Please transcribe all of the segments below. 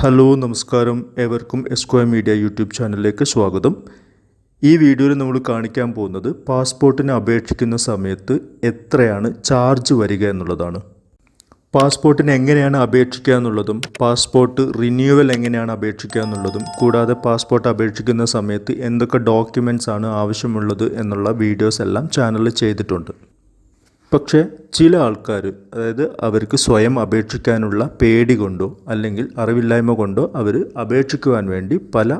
Hello നമസ്കാരം, ഏവർക്കും S square media YouTube ചാനലിലേക്ക് സ്വാഗതം. ഈ വീഡിയോയിൽ നമ്മൾ കാണിക്കാൻ പോകുന്നത് പാസ്പോർട്ടിന് അപേക്ഷിക്കുന്ന സമയത്ത് എത്രയാണ് ചാർജ് വരിക എന്നുള്ളതാണ്. പാസ്പോർട്ടിന് എങ്ങനെയാണ് അപേക്ഷിക്കുക എന്നുള്ളതും പാസ്പോർട്ട് റിന്യൂവൽ എങ്ങനെയാണ് അപേക്ഷിക്കുക എന്നുള്ളതും കൂടാതെ പാസ്പോർട്ട് അപേക്ഷിക്കുന്ന സമയത്ത് എന്തൊക്കെ ഡോക്യുമെൻറ്റ്സ് ആണ് ആവശ്യമുള്ളത് എന്നുള്ള വീഡിയോസ് എല്ലാം ചാനലിൽ ചെയ്തിട്ടുണ്ട്. പക്ഷേ ചില ആൾക്കാർ, അതായത് അവർക്ക് സ്വയം അപേക്ഷിക്കാനുള്ള പേടി കൊണ്ടോ അല്ലെങ്കിൽ അറിവില്ലായ്മ കൊണ്ടോ അവർ അപേക്ഷിക്കുവാൻ വേണ്ടി പല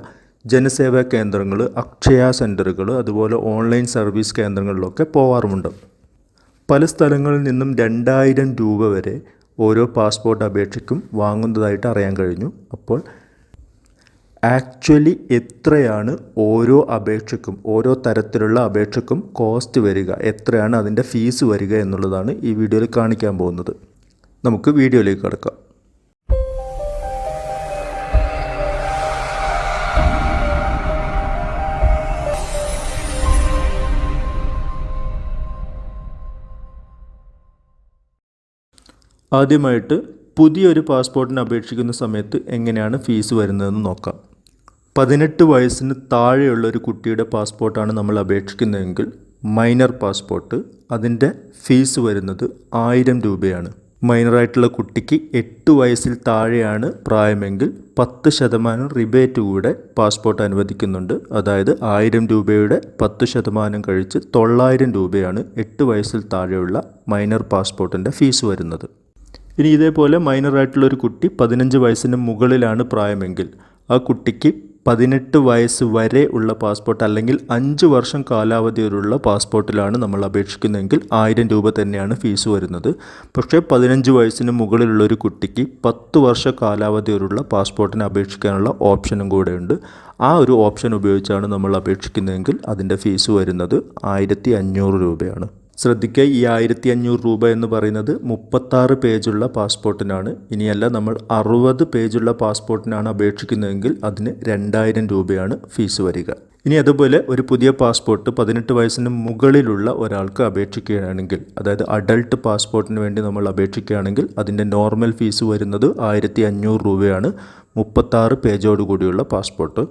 ജനസേവാ കേന്ദ്രങ്ങൾ, അക്ഷയ സെൻറ്ററുകൾ, അതുപോലെ ഓൺലൈൻ സർവീസ് കേന്ദ്രങ്ങളിലൊക്കെ പോവാറുമുണ്ട്. പല സ്ഥലങ്ങളിൽ നിന്നും 2000 രൂപ വരെ ഓരോ പാസ്പോർട്ട് അപേക്ഷയ്ക്കും വാങ്ങുന്നതായിട്ട് അറിയാൻ കഴിഞ്ഞു. അപ്പോൾ ആക്ച്വലി എത്രയാണ് ഓരോ അപേക്ഷയ്ക്കും, ഓരോ തരത്തിലുള്ള അപേക്ഷയ്ക്കും കോസ്റ്റ് വരിക, എത്രയാണ് അതിൻ്റെ ഫീസ് വരിക എന്നുള്ളതാണ് ഈ വീഡിയോയിൽ കാണിക്കാൻ പോകുന്നത്. നമുക്ക് വീഡിയോയിലേക്ക് കടക്കാം. ആദ്യമായിട്ട് പുതിയൊരു പാസ്പോർട്ടിന് അപേക്ഷിക്കുന്ന സമയത്ത് എങ്ങനെയാണ് ഫീസ് വരുന്നതെന്ന് നോക്കാം. 18 വയസ്സിന് താഴെയുള്ള ഒരു കുട്ടിയുടെ പാസ്പോർട്ടാണ് നമ്മൾ അപേക്ഷിക്കുന്നതെങ്കിൽ മൈനർ പാസ്പോർട്ട്, അതിൻ്റെ ഫീസ് വരുന്നത് 1000 രൂപയാണ്. മൈനറായിട്ടുള്ള കുട്ടിക്ക് 8 വയസ്സിൽ താഴെയാണ് പ്രായമെങ്കിൽ 10% റിബേറ്റ് കൂടെ പാസ്പോർട്ട് അനുവദിക്കുന്നുണ്ട്. അതായത് 1000 രൂപയുടെ 10% കഴിച്ച് 900 രൂപയാണ് 8 വയസ്സിൽ താഴെയുള്ള മൈനർ പാസ്പോർട്ടിൻ്റെ ഫീസ് വരുന്നത്. ഇനി ഇതേപോലെ മൈനറായിട്ടുള്ളൊരു കുട്ടി 15 വയസ്സിന് മുകളിലാണ് പ്രായമെങ്കിൽ ആ കുട്ടിക്ക് 18 വയസ്സ് വരെ ഉള്ള പാസ്പോർട്ട് അല്ലെങ്കിൽ 5 വർഷം കാലാവധിയുള്ള പാസ്പോർട്ടിലാണ് നമ്മൾ അപേക്ഷിക്കുന്നതെങ്കിൽ 1000 രൂപ തന്നെയാണ് ഫീസ് വരുന്നത്. പക്ഷേ 15 വയസ്സിന് മുകളിലുള്ളൊരു കുട്ടിക്ക് 10 വർഷ കാലാവധിയുള്ള പാസ്പോർട്ടിന് അപേക്ഷിക്കാനുള്ള ഓപ്ഷനും കൂടെയുണ്ട്. ആ ഒരു ഓപ്ഷൻ ഉപയോഗിച്ചാണ് നമ്മൾ അപേക്ഷിക്കുന്നതെങ്കിൽ അതിൻ്റെ ഫീസ് വരുന്നത് 1500 രൂപയാണ്. ശ്രദ്ധിക്കുക, ഈ 1500 രൂപ എന്ന് പറയുന്നത് 36 പേജുള്ള പാസ്പോർട്ടിനാണ്. ഇനിയല്ല, നമ്മൾ 60 പേജുള്ള പാസ്പോർട്ടിനാണ് അപേക്ഷിക്കുന്നതെങ്കിൽ അതിന് 2000 രൂപയാണ് ഫീസ് വരിക. ഇനി അതുപോലെ ഒരു പുതിയ പാസ്പോർട്ട് 18 വയസ്സിന് മുകളിലുള്ള ഒരാൾക്ക് അപേക്ഷിക്കുകയാണെങ്കിൽ, അതായത് അഡൾട്ട് പാസ്പോർട്ടിന് വേണ്ടി നമ്മൾ അപേക്ഷിക്കുകയാണെങ്കിൽ അതിൻ്റെ നോർമൽ ഫീസ് വരുന്നത് 1500 രൂപയാണ്. 36 പേജോടുകൂടിയുള്ള പാസ്പോർട്ട്.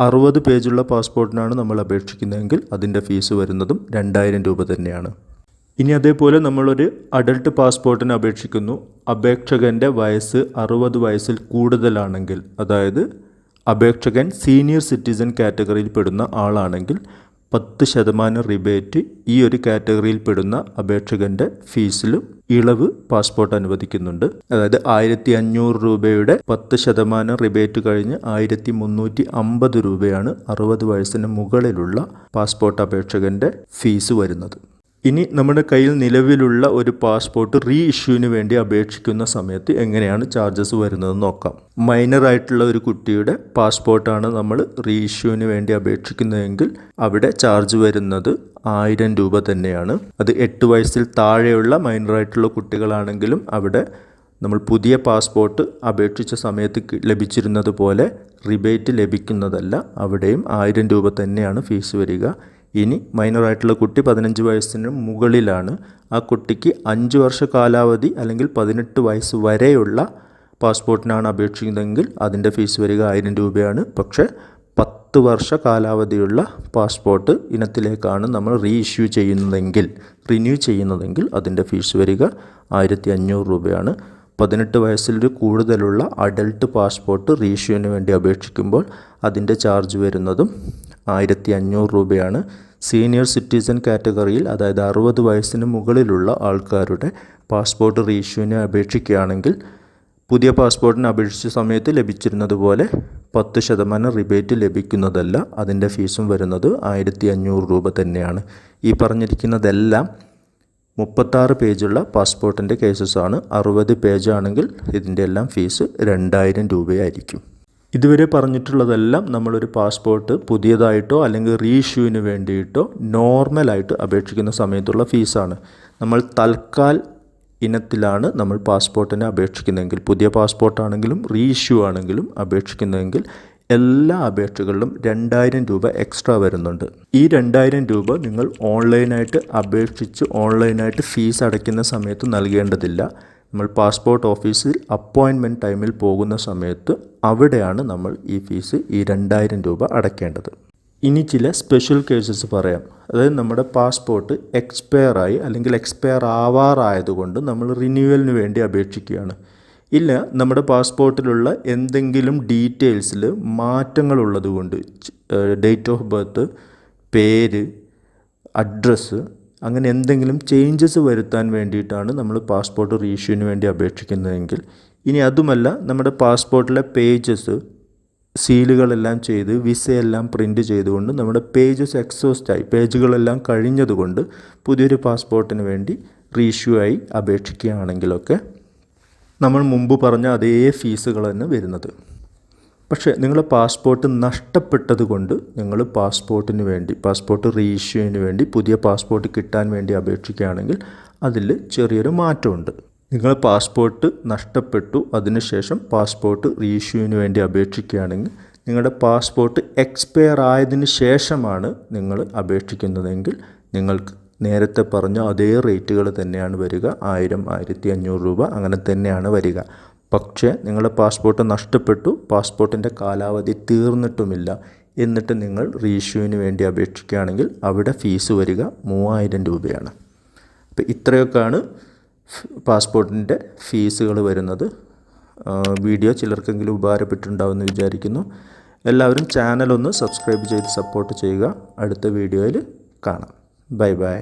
60 പേജുള്ള പാസ്പോർട്ടിനാണ് നമ്മൾ അപേക്ഷിക്കുന്നതെങ്കിൽ അതിൻ്റെ ഫീസ് വരുന്നതും 2000 രൂപ തന്നെയാണ്. ഇനി അതേപോലെ നമ്മളൊരു അഡൾട്ട് പാസ്പോർട്ടിന് അപേക്ഷിക്കുന്നു. അപേക്ഷകൻ്റെ വയസ്സ് 60 വയസ്സിൽ കൂടുതലാണെങ്കിൽ, അതായത് അപേക്ഷകൻ സീനിയർ സിറ്റിസൺ കാറ്റഗറിയിൽ പെടുന്ന ആളാണെങ്കിൽ 10% റിബേറ്റ് ഈ ഒരു കാറ്റഗറിയിൽ പെടുന്ന അപേക്ഷകൻ്റെ ഫീസിലും ഇളവ് പാസ്പോർട്ട് അനുവദിക്കുന്നുണ്ട്. അതായത് 1500 രൂപയുടെ 10% റിബേറ്റ് കഴിഞ്ഞ് 1350 രൂപയാണ് 60 വയസ്സിന് മുകളിലുള്ള പാസ്പോർട്ട് അപേക്ഷകൻ്റെ ഫീസ് വരുന്നത്. ഇനി നമ്മുടെ കയ്യിൽ നിലവിലുള്ള ഒരു പാസ്പോർട്ട് റീ ഇഷ്യൂവിന് വേണ്ടി അപേക്ഷിക്കുന്ന സമയത്ത് എങ്ങനെയാണ് ചാർജസ് വരുന്നതെന്ന് നോക്കാം. മൈനർ ആയിട്ടുള്ള ഒരു കുട്ടിയുടെ പാസ്പോർട്ടാണ് നമ്മൾ റീ ഇഷ്യൂവിന് വേണ്ടി അപേക്ഷിക്കുന്നതെങ്കിൽ അവിടെ ചാർജ് വരുന്നത് 1000 രൂപ തന്നെയാണ്. അത് 8 വയസ്സിൽ താഴെയുള്ള മൈനറായിട്ടുള്ള കുട്ടികളാണെങ്കിലും അവിടെ നമ്മൾ പുതിയ പാസ്പോർട്ട് അപേക്ഷിച്ച സമയത്ത് ലഭിച്ചിരുന്നത് പോലെ റിബേറ്റ് ലഭിക്കുന്നതല്ല. അവിടെയും 1000 രൂപ തന്നെയാണ് ഫീസ് വരിക. ഇനി മൈനറായിട്ടുള്ള കുട്ടി 15 വയസ്സിന് മുകളിലാണ്, ആ കുട്ടിക്ക് 5 വർഷ കാലാവധി അല്ലെങ്കിൽ 18 വയസ്സ് വരെയുള്ള പാസ്പോർട്ടിനാണ് അപേക്ഷിക്കുന്നതെങ്കിൽ അതിൻ്റെ ഫീസ് വരിക 1000 രൂപയാണ്. പക്ഷേ 10 വർഷ കാലാവധിയുള്ള പാസ്പോർട്ട് ഇനത്തിലേക്കാണ് നമ്മൾ റീ ഇഷ്യൂ ചെയ്യുന്നതെങ്കിൽ, റിന്യൂ ചെയ്യുന്നതെങ്കിൽ അതിൻ്റെ ഫീസ് വരിക 1500 രൂപയാണ്. 18 വയസ്സിൽ കൂടുതലുള്ള അഡൾട്ട് പാസ്പോർട്ട് റീ ഇഷ്യൂവിന് വേണ്ടി അപേക്ഷിക്കുമ്പോൾ അതിൻ്റെ ചാർജ് വരുന്നതും 1500 രൂപയാണ്. സീനിയർ സിറ്റിസൺ കാറ്റഗറിയിൽ, അതായത് 60 വയസ്സിന് മുകളിലുള്ള ആൾക്കാരുടെ പാസ്പോർട്ട് റീ ഇഷ്യൂവിന് അപേക്ഷിക്കുകയാണെങ്കിൽ പുതിയ പാസ്പോർട്ടിന് അപേക്ഷിച്ച സമയത്ത് ലഭിച്ചിരുന്നത് പോലെ 10% റിബേറ്റ് ലഭിക്കുന്നതല്ല. അതിൻ്റെ ഫീസും വരുന്നത് 1500 രൂപ തന്നെയാണ്. ഈ പറഞ്ഞിരിക്കുന്നതെല്ലാം 36 പേജുള്ള പാസ്പോർട്ടിൻ്റെ കേസസാണ്. 60 പേജാണെങ്കിൽ ഇതിൻ്റെ എല്ലാം ഫീസ് 2000 രൂപയായിരിക്കും. ഇതുവരെ പറഞ്ഞിട്ടുള്ളതെല്ലാം നമ്മളൊരു പാസ്പോർട്ട് പുതിയതായിട്ടോ അല്ലെങ്കിൽ റീ ഇഷ്യൂവിന് വേണ്ടിയിട്ടോ നോർമലായിട്ട് അപേക്ഷിക്കുന്ന സമയത്തുള്ള ഫീസാണ്. നമ്മൾ തൽക്കാൽ ഇനത്തിലാണ് നമ്മൾ പാസ്പോർട്ടിന് അപേക്ഷിക്കുന്നതെങ്കിൽ, പുതിയ പാസ്പോർട്ടാണെങ്കിലും റീ ഇഷ്യൂ ആണെങ്കിലും അപേക്ഷിക്കുന്നതെങ്കിൽ എല്ലാ അപേക്ഷകളിലും 2000 രൂപ എക്സ്ട്രാ വരുന്നുണ്ട്. ഈ 2000 രൂപ നിങ്ങൾ ഓൺലൈനായിട്ട് അപേക്ഷിച്ച് ഓൺലൈനായിട്ട് ഫീസ് അടയ്ക്കുന്ന സമയത്ത് നൽകേണ്ടതില്ല. നമ്മൾ പാസ്പോർട്ട് ഓഫീസിൽ അപ്പോയിൻറ്റ്മെൻറ്റ് ടൈമിൽ പോകുന്ന സമയത്ത് അവിടെയാണ് നമ്മൾ ഈ ഫീസ് ഈ 2000 രൂപ അടയ്ക്കേണ്ടത്. ഇനി ചില സ്പെഷ്യൽ കേസസ് പറയാം. അതായത് നമ്മുടെ പാസ്പോർട്ട് എക്സ്പയറായി അല്ലെങ്കിൽ എക്സ്പയർ ആവാറായതുകൊണ്ട് നമ്മൾ റിന്യൂവലിന് വേണ്ടി അപേക്ഷിക്കുകയാണ്. ഇല്ല, നമ്മുടെ പാസ്പോർട്ടിലുള്ള എന്തെങ്കിലും ഡീറ്റെയിൽസിൽ മാറ്റങ്ങളുള്ളത് കൊണ്ട് ഡേറ്റ് ഓഫ് ബർത്ത്, പേര്, അഡ്രസ്സ് അങ്ങനെ എന്തെങ്കിലും ചേഞ്ചസ് വരുത്താൻ വേണ്ടിയിട്ടാണ് നമ്മൾ പാസ്പോർട്ട് റീഇഷ്യൂവിന് വേണ്ടി അപേക്ഷിക്കുന്നതെങ്കിൽ, ഇനി അതുമല്ല നമ്മുടെ പാസ്പോർട്ടിലെ പേജസ് സീലുകളെല്ലാം ചെയ്ത് വിസയെല്ലാം പ്രിൻ്റ് ചെയ്തുകൊണ്ട് നമ്മുടെ പേജസ് എക്സോസ്റ്റായി പേജുകളെല്ലാം കഴിഞ്ഞതുകൊണ്ട് പുതിയൊരു പാസ്പോർട്ടിന് വേണ്ടി റീഇഷ്യൂ ആയി അപേക്ഷിക്കുകയാണെങ്കിലൊക്കെ നമ്മൾ മുമ്പ് പറഞ്ഞ അതേ ഫീസുകൾ തന്നെ വരുന്നത്. പക്ഷേ നിങ്ങളുടെ പാസ്പോർട്ട് നഷ്ടപ്പെട്ടത് കൊണ്ട് നിങ്ങൾ പാസ്പോർട്ട് റീഇഷ്യൂവിന് വേണ്ടി പുതിയ പാസ്പോർട്ട് കിട്ടാൻ വേണ്ടി അപേക്ഷിക്കുകയാണെങ്കിൽ അതിൽ ചെറിയൊരു മാറ്റമുണ്ട്. നിങ്ങൾ പാസ്പോർട്ട് നഷ്ടപ്പെട്ടു, അതിനുശേഷം പാസ്പോർട്ട് റീഇഷ്യൂവിന് വേണ്ടി അപേക്ഷിക്കുകയാണെങ്കിൽ നിങ്ങളുടെ പാസ്പോർട്ട് എക്സ്പയർ ആയതിനു ശേഷമാണ് നിങ്ങൾ അപേക്ഷിക്കുന്നതെങ്കിൽ നിങ്ങൾക്ക് നേരത്തെ പറഞ്ഞ അതേ റേറ്റുകൾ തന്നെയാണ് വരിക. 1000, 1500 രൂപ അങ്ങനെ തന്നെയാണ് വരിക. പക്ഷേ നിങ്ങളുടെ പാസ്പോർട്ട് നഷ്ടപ്പെട്ടു, പാസ്പോർട്ടിൻ്റെ കാലാവധി തീർന്നിട്ടുമില്ല, എന്നിട്ട് നിങ്ങൾ റീഇഷ്യൂവിന് വേണ്ടി അപേക്ഷിക്കുകയാണെങ്കിൽ അവിടെ ഫീസ് വരിക 3000 രൂപയാണ്. അപ്പോൾ ഇത്രയൊക്കെയാണ് പാസ്പോർട്ടിൻ്റെ ഫീസുകൾ വരുന്നത്. വീഡിയോ ചിലർക്കെങ്കിലും ഉപകാരപ്പെട്ടിട്ടുണ്ടാവുമെന്ന് വിചാരിക്കുന്നു. എല്ലാവരും ചാനലൊന്ന് സബ്സ്ക്രൈബ് ചെയ്ത് സപ്പോർട്ട് ചെയ്യുക. അടുത്ത വീഡിയോയിൽ കാണാം. Bye bye.